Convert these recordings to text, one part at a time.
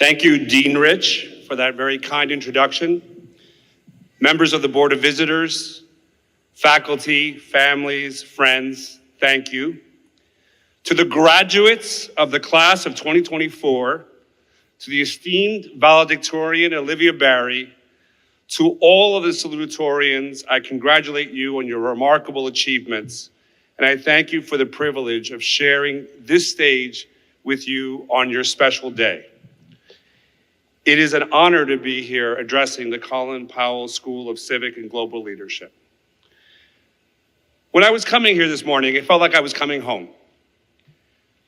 Thank you, Dean Rich, for that very kind introduction. Members of the Board of Visitors, faculty, families, friends, thank you. To the graduates of the class of 2024, to the esteemed valedictorian Olivia Barry, to all of the salutatorians, I congratulate you on your remarkable achievements, and I thank you for the privilege of sharing this stage with you on your special day. It is an honor to be here addressing the Colin Powell School of Civic and Global Leadership. When I was coming here this morning, it felt like I was coming home.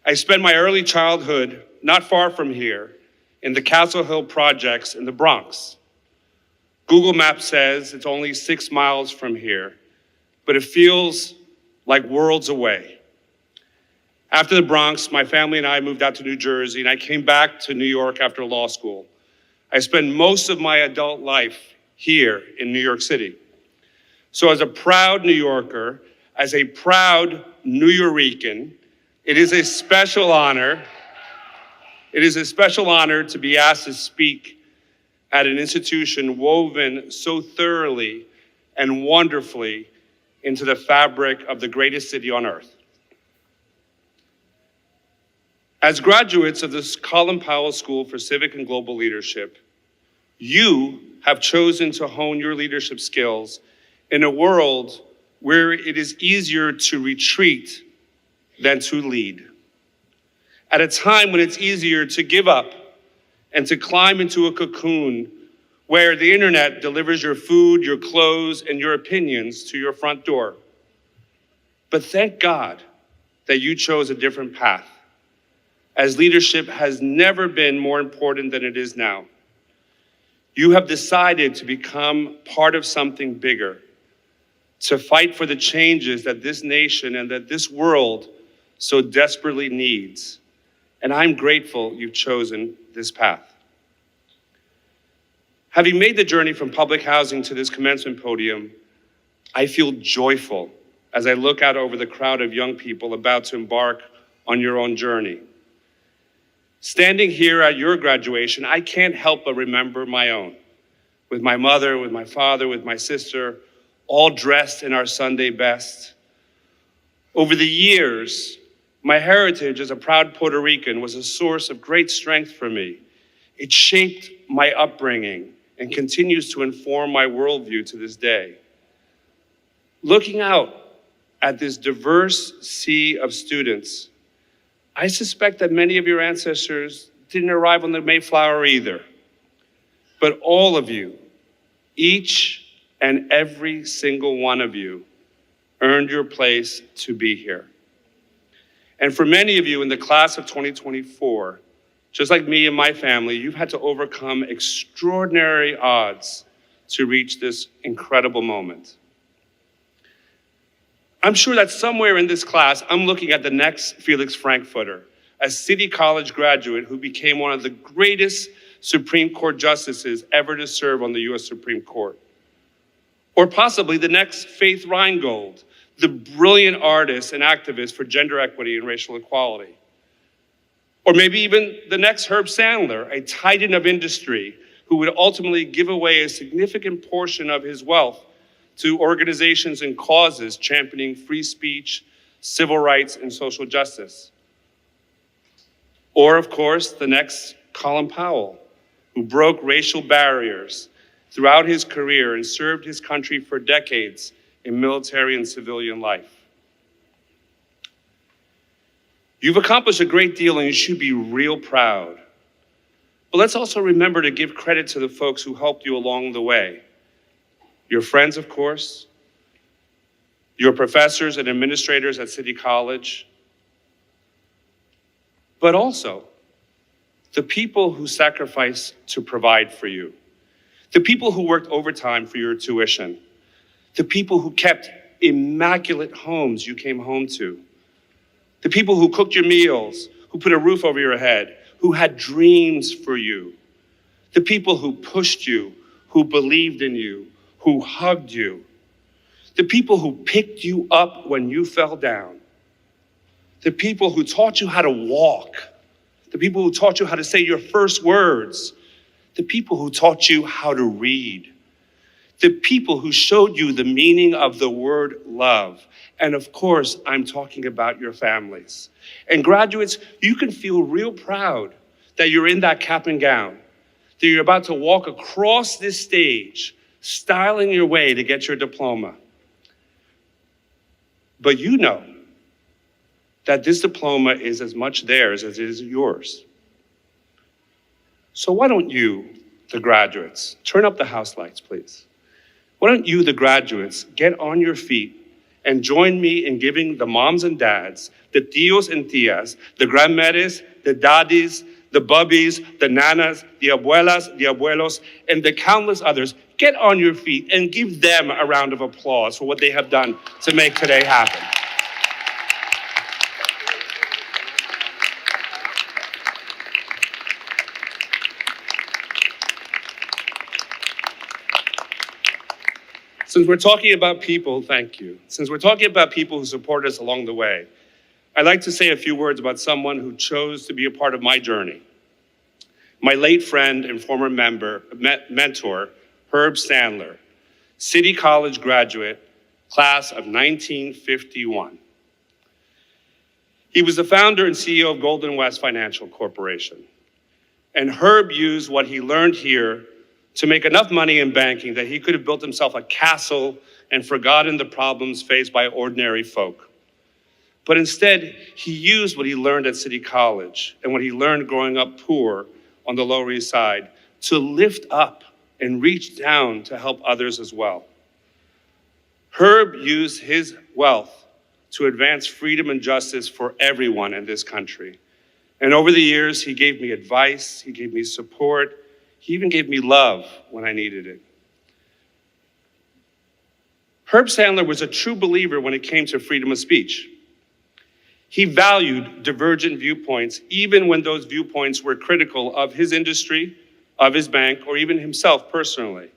I spent my early childhood not far from here in the Castle Hill projects in the Bronx. Google Maps says it's only 6 miles from here, but it feels like worlds away. After the Bronx, my family and I moved out to New Jersey, and I came back to New York after law school. I spent most of my adult life here in New York City. So as a proud New Yorker, as a proud New Yorican, it is a special honor to be asked to speak at an institution woven so thoroughly and wonderfully into the fabric of the greatest city on earth. As graduates of this Colin Powell School for Civic and Global Leadership, you have chosen to hone your leadership skills in a world where it is easier to retreat than to lead. At a time when it's easier to give up and to climb into a cocoon where the internet delivers your food, your clothes, and your opinions to your front door. But thank God that you chose a different path, as leadership has never been more important than it is now. You have decided to become part of something bigger, to fight for the changes that this nation and that this world so desperately needs. And I'm grateful you've chosen this path. Having made the journey from public housing to this commencement podium, I feel joyful as I look out over the crowd of young people about to embark on your own journey. Standing here at your graduation, I can't help but remember my own, with my mother, with my father, with my sister, all dressed in our Sunday best. Over the years, my heritage as a proud Puerto Rican was a source of great strength for me. It shaped my upbringing and continues to inform my worldview to this day. Looking out at this diverse sea of students, I suspect that many of your ancestors didn't arrive on the Mayflower either. But all of you, each and every single one of you, earned your place to be here. And for many of you in the class of 2024, just like me and my family, you've had to overcome extraordinary odds to reach this incredible moment. I'm sure that somewhere in this class, I'm looking at the next Felix Frankfurter, a City College graduate who became one of the greatest Supreme Court justices ever to serve on the US Supreme Court. Or possibly the next Faith Reingold, the brilliant artist and activist for gender equity and racial equality. Or maybe even the next Herb Sandler, a titan of industry who would ultimately give away a significant portion of his wealth to organizations and causes championing free speech, civil rights, and social justice. Or, of course, the next Colin Powell, who broke racial barriers throughout his career and served his country for decades in military and civilian life. You've accomplished a great deal and you should be real proud. But let's also remember to give credit to the folks who helped you along the way. Your friends, of course, your professors and administrators at City College, but also the people who sacrificed to provide for you, the people who worked overtime for your tuition, the people who kept immaculate homes you came home to, the people who cooked your meals, who put a roof over your head, who had dreams for you, the people who pushed you, who believed in you, who hugged you, the people who picked you up when you fell down, the people who taught you how to walk, the people who taught you how to say your first words, the people who taught you how to read, the people who showed you the meaning of the word love. And of course, I'm talking about your families. And graduates, you can feel real proud that you're in that cap and gown, that you're about to walk across this stage, styling your way to get your diploma. But you know that this diploma is as much theirs as it is yours. So why don't you, the graduates, turn up the house lights, please. Why don't you, the graduates, get on your feet and join me in giving the moms and dads, the tios and tias, the grandmothers, the daddies, the bubbies, the nanas, the abuelas, the abuelos, and the countless others, get on your feet and give them a round of applause for what they have done to make today happen. Since we're talking about people, thank you. Since we're talking about people who support us along the way, I'd like to say a few words about someone who chose to be a part of my journey. My late friend and former mentor, Herb Sandler, City College graduate, class of 1951. He was the founder and CEO of Golden West Financial Corporation. And Herb used what he learned here to make enough money in banking that he could have built himself a castle and forgotten the problems faced by ordinary folk. But instead, he used what he learned at City College and what he learned growing up poor on the Lower East Side to lift up and reach down to help others as well. Herb used his wealth to advance freedom and justice for everyone in this country. And over the years, he gave me advice, he gave me support, he even gave me love when I needed it. Herb Sandler was a true believer when it came to freedom of speech. He valued divergent viewpoints, even when those viewpoints were critical of his industry, of his bank, or even himself personally.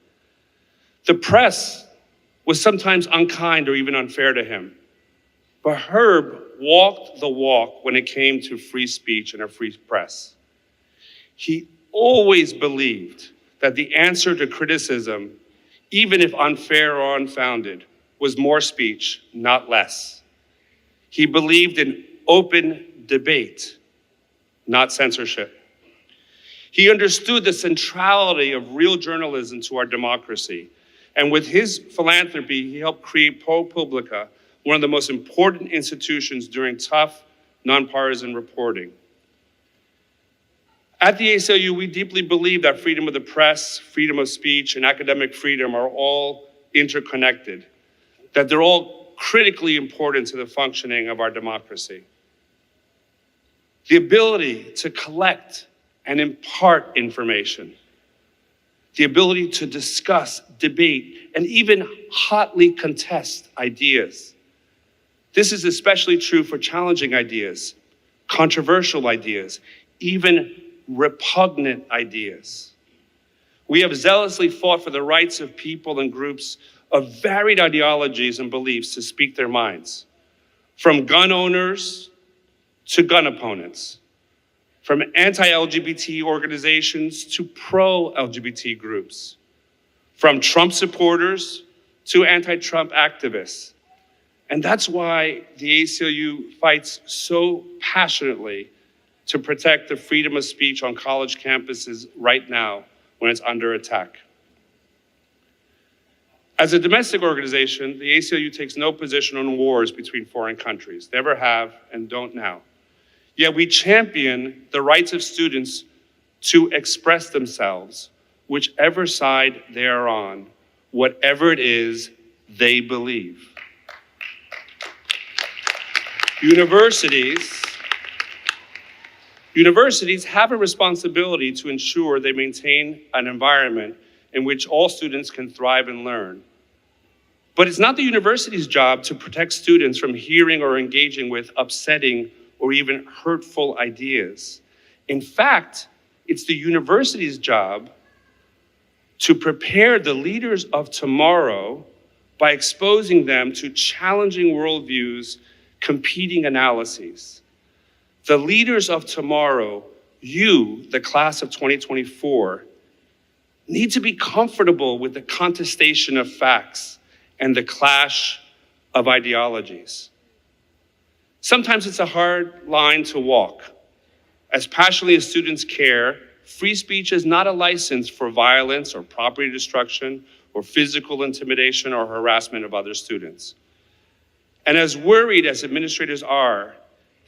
The press was sometimes unkind or even unfair to him. But Herb walked the walk when it came to free speech and a free press. He always believed that the answer to criticism, even if unfair or unfounded, was more speech, not less. He believed in open debate, not censorship. He understood the centrality of real journalism to our democracy. And with his philanthropy, he helped create ProPublica, one of the most important institutions during tough, nonpartisan reporting. At the ACLU, we deeply believe that freedom of the press, freedom of speech, and academic freedom are all interconnected, that they're all critically important to the functioning of our democracy. The ability to collect and impart information, the ability to discuss, debate, and even hotly contest ideas. This is especially true for challenging ideas, controversial ideas, even repugnant ideas. We have zealously fought for the rights of people and groups of varied ideologies and beliefs to speak their minds, from gun owners to gun opponents, from anti-LGBT organizations to pro-LGBT groups, from Trump supporters to anti-Trump activists. And that's why the ACLU fights so passionately to protect the freedom of speech on college campuses right now when it's under attack. As a domestic organization, the ACLU takes no position on wars between foreign countries, never have and don't now. Yet we champion the rights of students to express themselves, whichever side they are on, whatever it is they believe. Universities have a responsibility to ensure they maintain an environment in which all students can thrive and learn. But it's not the university's job to protect students from hearing or engaging with upsetting or even hurtful ideas. In fact, it's the university's job to prepare the leaders of tomorrow by exposing them to challenging worldviews, competing analyses. The leaders of tomorrow You, the class of 2024, need to be comfortable with the contestation of facts and the clash of ideologies. Sometimes it's a hard line to walk. As passionately as students care, free speech is not a license for violence or property destruction or physical intimidation or harassment of other students. And as worried as administrators are,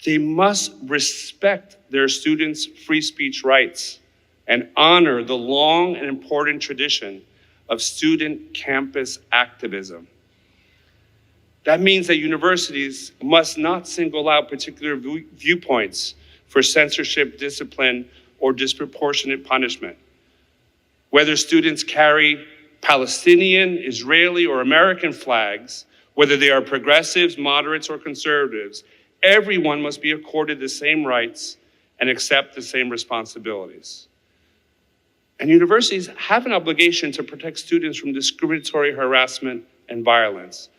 they must respect their students' free speech rights and honor the long and important tradition of student campus activism. That means that universities must not single out particular viewpoints for censorship, discipline, or disproportionate punishment. Whether students carry Palestinian, Israeli, or American flags, whether they are progressives, moderates, or conservatives, everyone must be accorded the same rights and accept the same responsibilities. And universities have an obligation to protect students from discriminatory harassment and violence.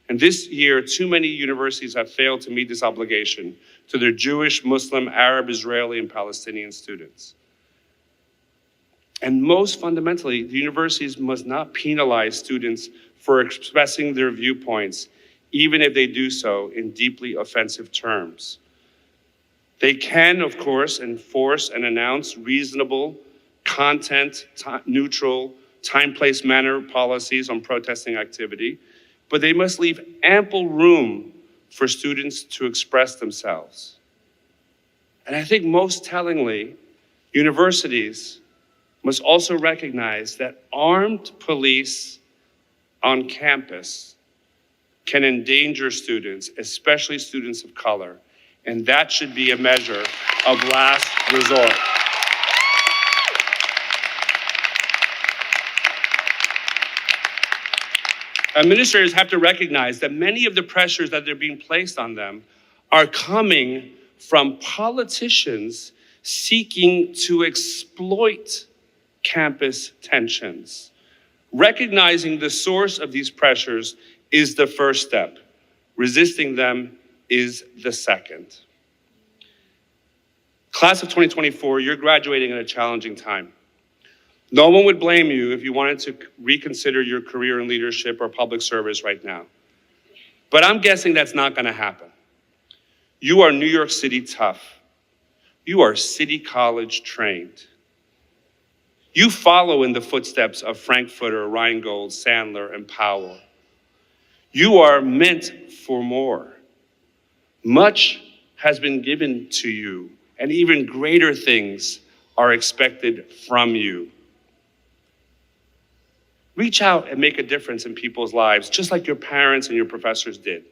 And this year, too many universities have failed to meet this obligation to their Jewish, Muslim, Arab, Israeli, and Palestinian students. And most fundamentally, the universities must not penalize students for expressing their viewpoints, even if they do so in deeply offensive terms. They can, of course, enforce and announce reasonable, content-neutral, time, place, manner policies on protesting activity, but they must leave ample room for students to express themselves. And I think most tellingly, universities must also recognize that armed police on campus can endanger students, especially students of color, and that should be a measure of last resort. Administrators have to recognize that many of the pressures that are being placed on them are coming from politicians seeking to exploit campus tensions. Recognizing the source of these pressures is the first step. Resisting them is the second. Class of 2024, you're graduating at a challenging time. No one would blame you if you wanted to reconsider your career in leadership or public service right now. But I'm guessing that's not going to happen. You are New York City tough. You are City College trained. You follow in the footsteps of Frankfurter, Rheingold, Sandler, and Powell. You are meant for more. Much has been given to you, and even greater things are expected from you. Reach out and make a difference in people's lives, just like your parents and your professors did.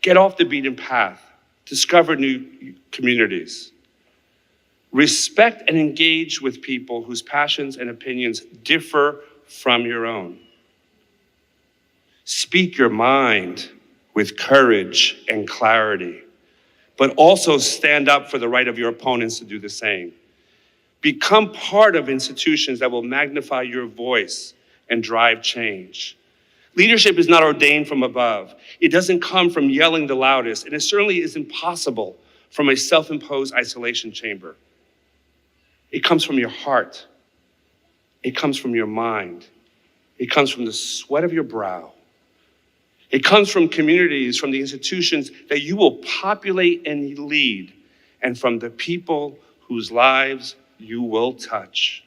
Get off the beaten path. Discover new communities. Respect and engage with people whose passions and opinions differ from your own. Speak your mind with courage and clarity, but also stand up for the right of your opponents to do the same. Become part of institutions that will magnify your voice and drive change. Leadership is not ordained from above. It doesn't come from yelling the loudest, and it certainly is impossible from a self-imposed isolation chamber. It comes from your heart. It comes from your mind. It comes from the sweat of your brow. It comes from communities, from the institutions that you will populate and lead, and from the people whose lives you will touch.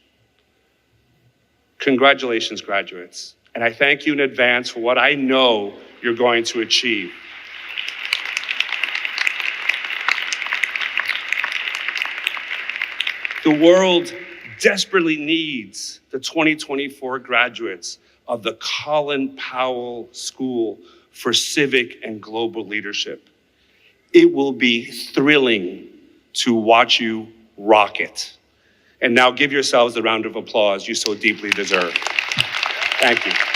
Congratulations, graduates. And I thank you in advance for what I know you're going to achieve. The world desperately needs the 2024 graduates of the Colin Powell School for Civic and Global Leadership. It will be thrilling to watch you rock it. And now give yourselves the round of applause you so deeply deserve. Thank you.